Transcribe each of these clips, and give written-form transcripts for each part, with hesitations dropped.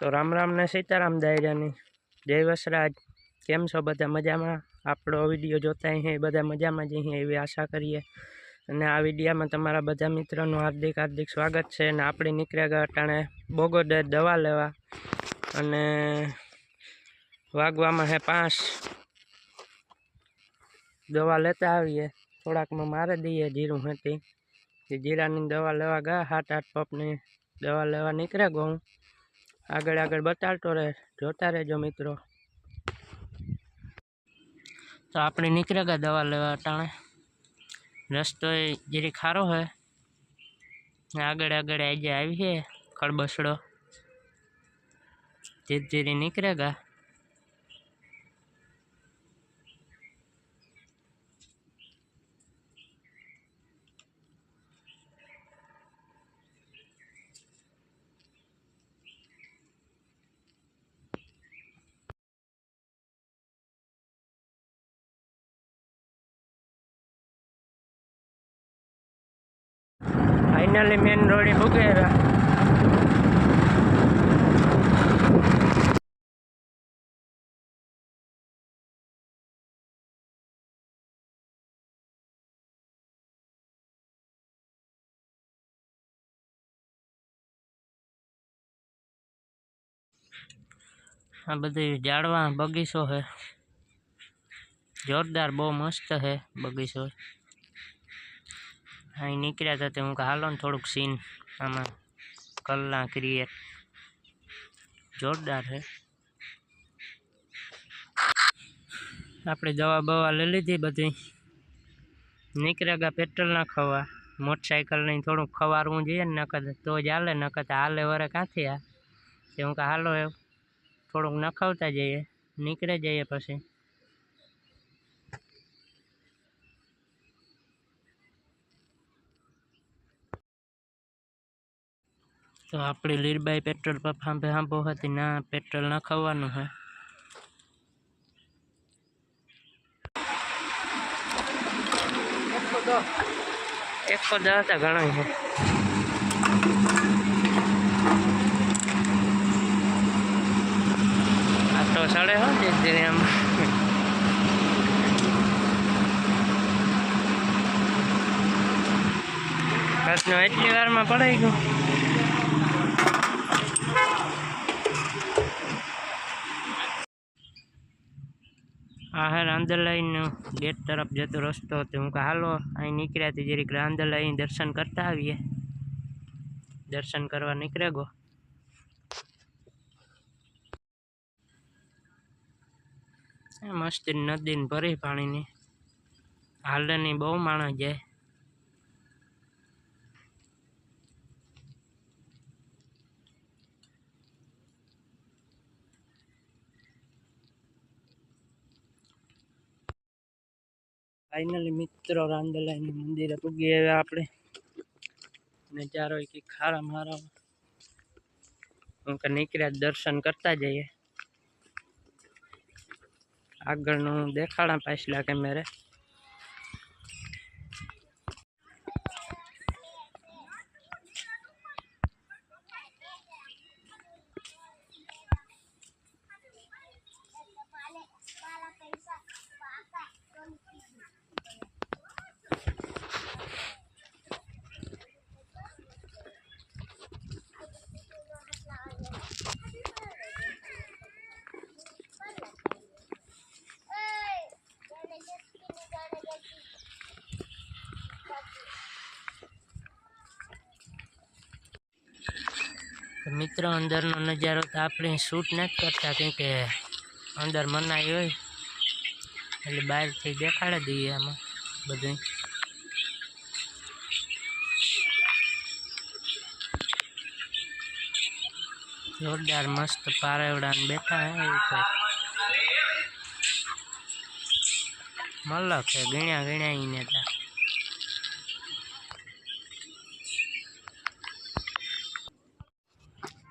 तो राम राम ने सीताराम दायरानी जय वसराज। केम छो बधा मजामां? आपणो विडियो जोता है बधा मजामां ज हैं एवी आशा करीए। अने आ विडियोमां तमारा बधा मित्रों हार्दिक हार्दिक स्वागत है। अने आपणे निकळ्या गया अटाणे बोगोदर दवा लेवा अने वागवामां है 5। दवा लेता आवीए, थोड़ाक में मारी दीए जीरू हटी। जीरानी दवा लेवा गया 7-8 पपनी दवा लेवा निकळ्या गयो। आगळ आगळ बताड़तो रहे, जोता रहेजो मित्रों। तो आपणे निकळ्या गया दवा लेवा अटाणे। रस्तो जीरी खारो है, आगळ आगळ आजे आई है खड़बसड़ो। धीरे धीरे निकळ्या गया। फाइनली मेन रोड पुगे। आ बधी झाड़वा बगीचो है, जोरदार बहु मस्त है बगीचो। अँ निकळ्या था तो हूँ हालो ने थोड़ुंक सीन आमा कलना क्रिएट जोरदार है। आपणे दवा बवा ले लीधी बधी, निकळ्या गया पेट्रोल नाखवा। मोटरसाइकल नहीं थोड़ुंक खवारवुं जोईए ने, नकर तो ज हाले, नकर तो हाले वरे क्यांथी आ। तो हूँ हालो थोड़ुंक नखावता जईए, निकळी जईए पछी। तो आपणी लीरबाई पेट्रोल पंप हांभे हांभो हती ना पेट्रोल नखाववानुं है। एक को 10 तो घणो है। आ तो सड़े हो धीरे धीरे आम। बसनो एटली वार में पड़ाई गयो। आ है रांदरलाई गेट तरफ जतो रस्तो। तो हूँ हालो अँ निकळ्या थी जरीक रांदरलाई दर्शन करता आवीए। दर्शन करवा निकळे गो। मस्त नदी भरी पानी नी हाले नी बहु माणस जाए। फाइनली मित्रों रांदरलाई मंदिर पुगी गया आपणे। नजारो एक खारा मारा उनका निकळ्या दर्शन करता जाइए। आगळनु देखाड़ा पाछला कैमरे। मित्रों अंदर नो नजारो तो आपणे शूट नहीं करता क्योंकि अंदर मनाई होय એટલે બહારથી દેખાડી દઈએ આમાં બધું। जोरदार मस्त पारेवड़ा बैठा है ऊपर। मलक है गण्या गण्या इने था।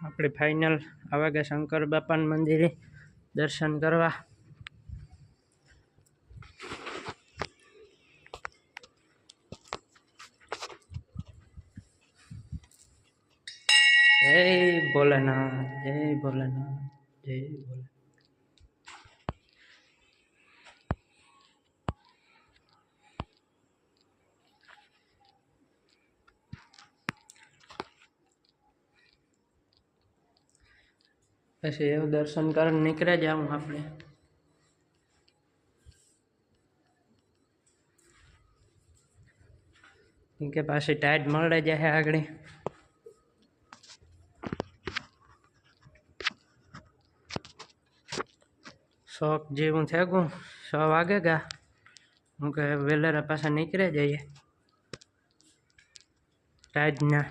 આપણે ફાઇનલ આવા ગયા શંકર બાપાના મંદિરે દર્શન કરવા। જય ભોલેનાથ, જય ભોલેનાથ, જય ભોલે. પછી એવું દર્શન કરીને નીકળે જાઉં આપણે. કે પાછી ટાઈટ મળે જાય આગળ. શોખ જેવું થઈ ગયું, 6 વાગે ગા હું કે વેલેરા પાછા નીકળે જઈએ ટાઈટના.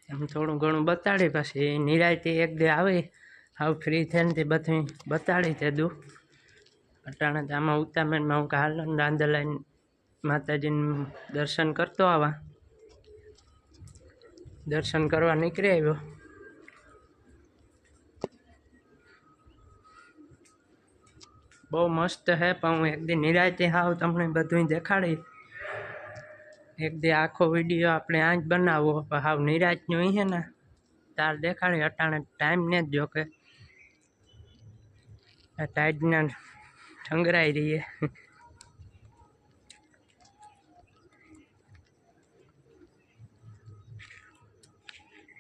એમ થોડું ઘણું બતાડી, પછી નિરાયતી એક દે આવી હાવ ફ્રી થઈને તે બધું બતાડી તે દઉં. અટાણે આમાં ઉતામેરમાં હું હાલ રાંદલાઈને માતાજીનું દર્શન કરતો આવા. દર્શન કરવા નીકળી આવ્યો. બહુ મસ્ત હે, પણ હું એક દી નિરાયતી હાવ તમને બધું દેખાડી. એક દી આખો વિડીયો આપણે આ જ બનાવવો, પણ હાવ નિરાયતનું છે ને તાર દેખાડી. અટાણે ટાઈમ ને જ જો કે આ ટાઈટના ઠંગરાઈ રહીએ.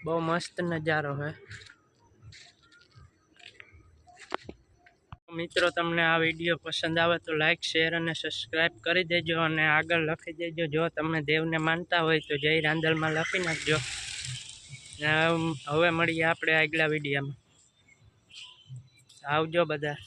બહુ મસ્ત નજારો હે. મિત્રો, તમને આ વિડીયો પસંદ આવે તો લાઈક, શેર અને સબસ્ક્રાઈબ કરી દેજો. અને આગળ લખી દેજો, જો તમે દેવને માનતા હોય તો જય રાંદલમાં લખી નાખજો. હવે મળીએ આપણે આગલા વિડીયોમાં. આવજો બધા.